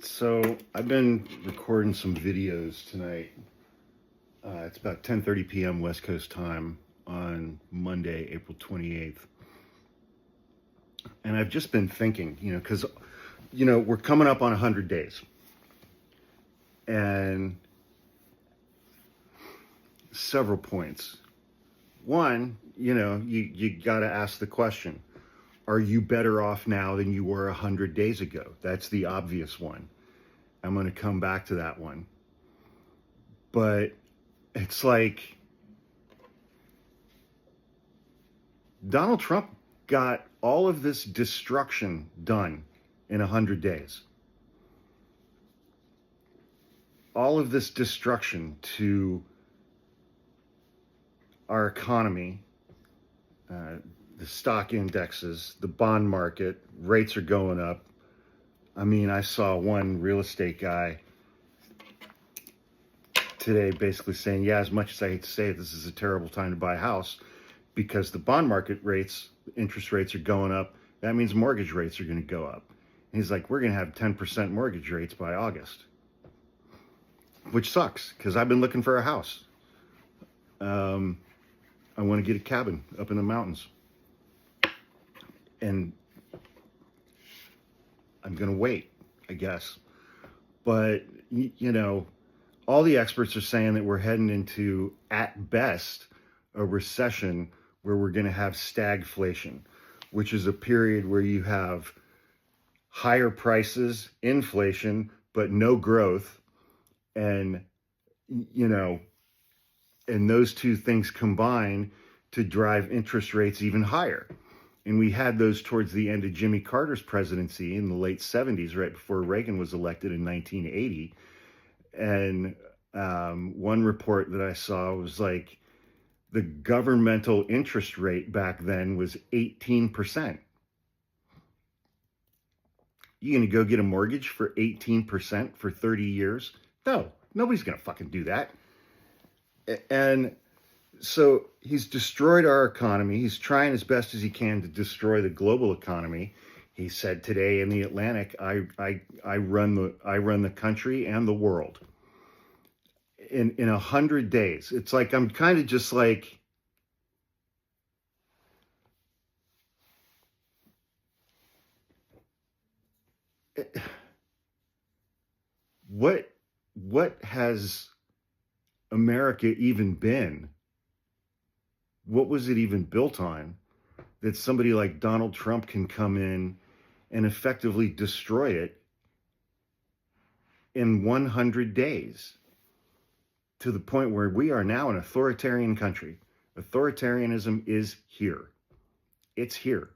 So I've been recording some videos tonight. It's about 10:30 p.m. West Coast time on Monday, April 28th. And I've just been thinking, because, we're coming up on 100 days. And several points. One, you got to ask the question, are you better off now than you were 100 days ago? That's the obvious one. I'm going to come back to that one. But it's like Donald Trump got all of this destruction done in 100 days. All of this destruction to our economy, the stock indexes, the bond market, rates are going up. I mean, I saw one real estate guy today basically saying, yeah, as much as I hate to say it, this is a terrible time to buy a house because the bond market rates, interest rates are going up. That means mortgage rates are going to go up. And he's like, we're going to have 10% mortgage rates by August, which sucks because I've been looking for a house. I want to get a cabin up in the mountains. And I'm going to wait, I guess. But, all the experts are saying that we're heading into, at best, a recession where we're going to have stagflation, which is a period where you have higher prices, inflation, but no growth. And, and those two things combine to drive interest rates even higher. And we had those towards the end of Jimmy Carter's presidency in the late 70s, right before Reagan was elected in 1980. And one report that I saw was like the governmental interest rate back then was 18%. You gonna go get a mortgage for 18% for 30 years? No, nobody's gonna fucking do that. And so he's destroyed our economy. He's trying as best as he can to destroy the global economy. He said today in the Atlantic, I run the country and the world. In 100 days, it's like I'm kind of just like, what has America even been? What was it even built on that somebody like Donald Trump can come in and effectively destroy it in 100 days to the point where we are now an authoritarian country? Authoritarianism is here. It's here.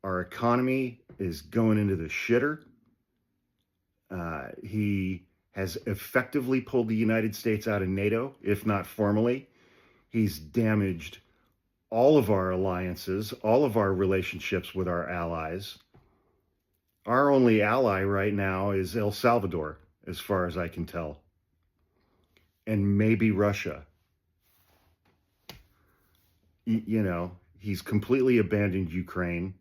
Our economy is going into the shitter. He has effectively pulled the United States out of NATO, if not formally. He's damaged all of our alliances, all of our relationships with our allies. Our only ally right now is El Salvador, as far as I can tell, and maybe Russia. He's completely abandoned Ukraine.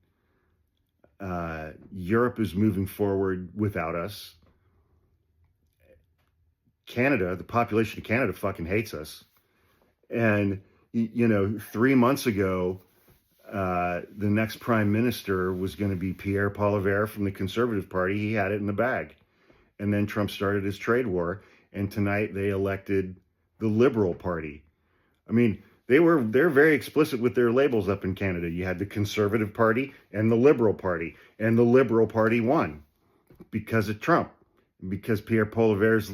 Europe is moving forward without us. Canada, the population of Canada fucking hates us. And 3 months ago, the next prime minister was going to be Pierre Poilievre from the Conservative Party. He had it in the bag. And then Trump started his trade war. And tonight they elected the Liberal Party. I mean, they're very explicit with their labels up in Canada. You had the Conservative Party and the Liberal Party. And the Liberal Party won because of Trump. Because Pierre Poilievre's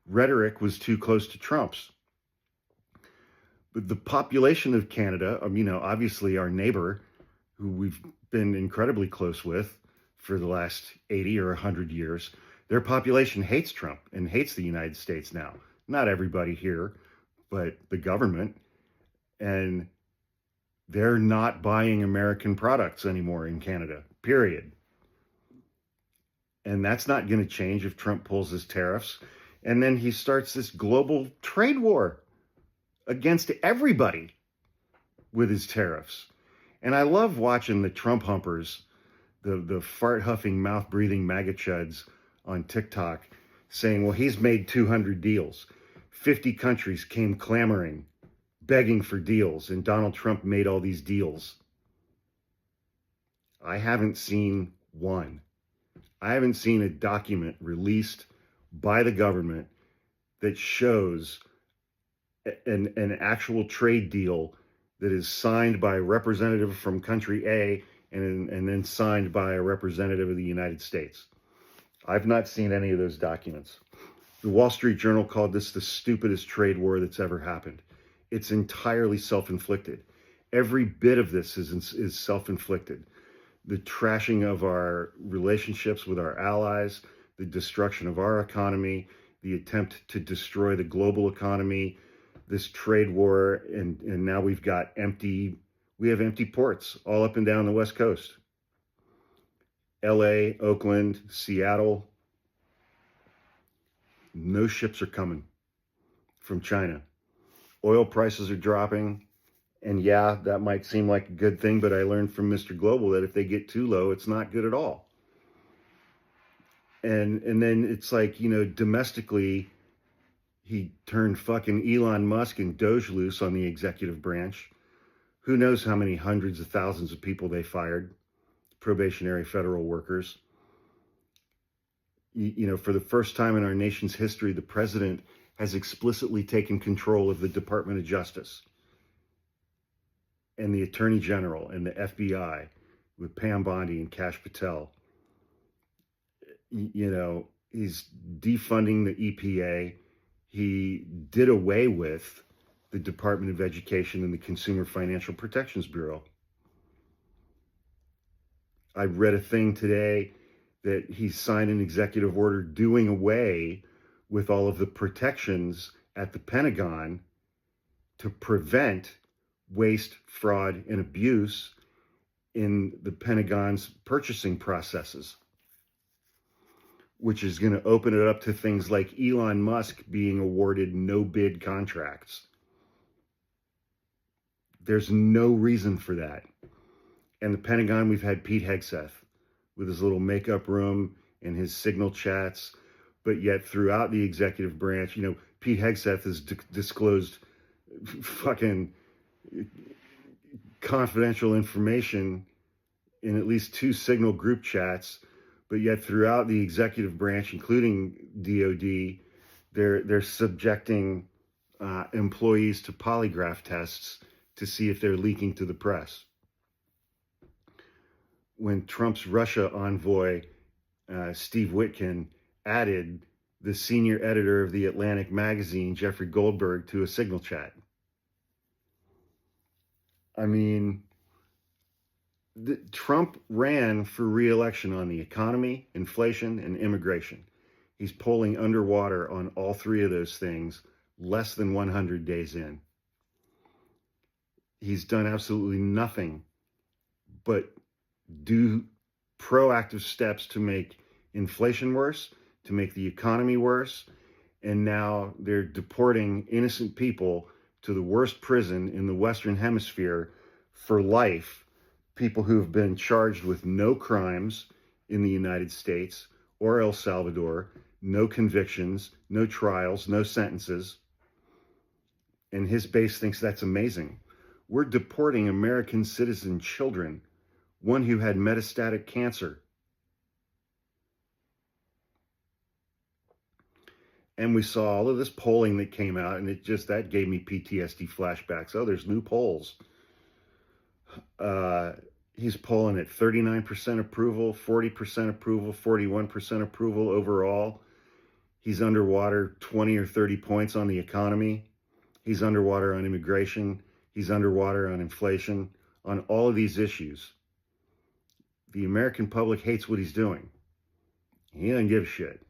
rhetoric was too close to Trump's. But the population of Canada, obviously our neighbor, who we've been incredibly close with for the last 80 or 100 years, their population hates Trump and hates the United States now. Not everybody here, but the government. And they're not buying American products anymore in Canada, period. And that's not going to change if Trump pulls his tariffs. And then he starts this global trade war against everybody with his tariffs. And I love watching the Trump humpers, the fart huffing, mouth breathing MAGA chuds on TikTok saying, well, he's made 200 deals. 50 countries came clamoring, begging for deals, and Donald Trump made all these deals. I haven't seen one. I haven't seen a document released by the government that shows an actual trade deal that is signed by a representative from country A and then signed by a representative of the United States. I've not seen any of those documents. The Wall Street Journal called this the stupidest trade war that's ever happened. It's entirely self-inflicted. Every bit of this is self-inflicted. The trashing of our relationships with our allies, the destruction of our economy, the attempt to destroy the global economy, this trade war, and now we have empty ports all up and down the West Coast. LA, Oakland, Seattle, no ships are coming from China. Oil prices are dropping. And yeah, that might seem like a good thing, but I learned from Mr. Global that if they get too low, it's not good at all. And then it's like, domestically, he turned fucking Elon Musk and Doge loose on the executive branch. Who knows how many hundreds of thousands of people they fired, probationary federal workers. For the first time in our nation's history, the president has explicitly taken control of the Department of Justice and the Attorney General and the FBI with Pam Bondi and Kash Patel. He's defunding the EPA. He did away with the Department of Education and the Consumer Financial Protections Bureau. I read a thing today that he signed an executive order doing away with all of the protections at the Pentagon to prevent waste, fraud, and abuse in the Pentagon's purchasing processes, which is going to open it up to things like Elon Musk being awarded no-bid contracts. There's no reason for that. And the Pentagon, we've had Pete Hegseth with his little makeup room and his signal chats, but yet throughout the executive branch, Pete Hegseth has disclosed fucking confidential information in at least 2 signal group chats, but yet throughout the executive branch, including DOD, they're subjecting employees to polygraph tests to see if they're leaking to the press. When Trump's Russia envoy, Steve Witkin, added the senior editor of the Atlantic magazine, Jeffrey Goldberg, to a signal chat. I mean, Trump ran for re-election on the economy, inflation, and immigration. He's polling underwater on all 3 of those things less than 100 days in. He's done absolutely nothing but do proactive steps to make inflation worse, to make the economy worse, and now they're deporting innocent people to the worst prison in the Western Hemisphere for life, people who have been charged with no crimes in the United States or El Salvador, no convictions, no trials, no sentences. And his base thinks that's amazing. We're deporting American citizen children, one who had metastatic cancer. And we saw all of this polling that came out, and that gave me PTSD flashbacks. Oh, there's new polls. He's polling at 39% approval, 40% approval, 41% approval overall. He's underwater 20 or 30 points on the economy. He's underwater on immigration. He's underwater on inflation. On all of these issues, the American public hates what he's doing. He doesn't give a shit.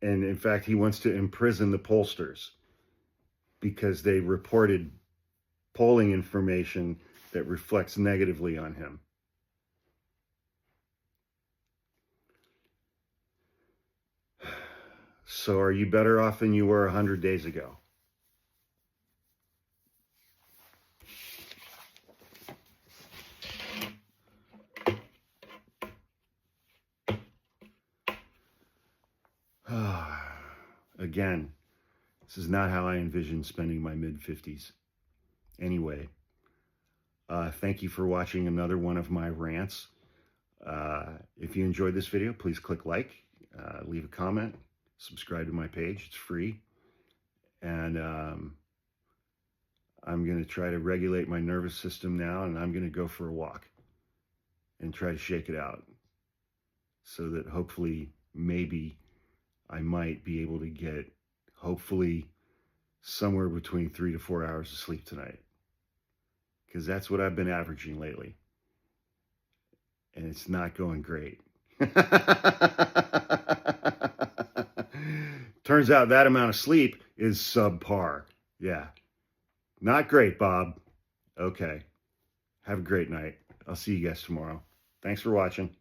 And in fact, he wants to imprison the pollsters because they reported polling information that reflects negatively on him. So are you better off than you were 100 days ago? Again, this is not how I envision spending my mid-50s. Anyway, thank you for watching another one of my rants. If you enjoyed this video, please click like, leave a comment, subscribe to my page. It's free. And I'm going to try to regulate my nervous system now, and I'm going to go for a walk and try to shake it out so that hopefully, maybe I might be able to get, hopefully, somewhere between 3 to 4 hours of sleep tonight. Because that's what I've been averaging lately. And it's not going great. Turns out that amount of sleep is subpar. Yeah. Not great, Bob. Okay. Have a great night. I'll see you guys tomorrow. Thanks for watching.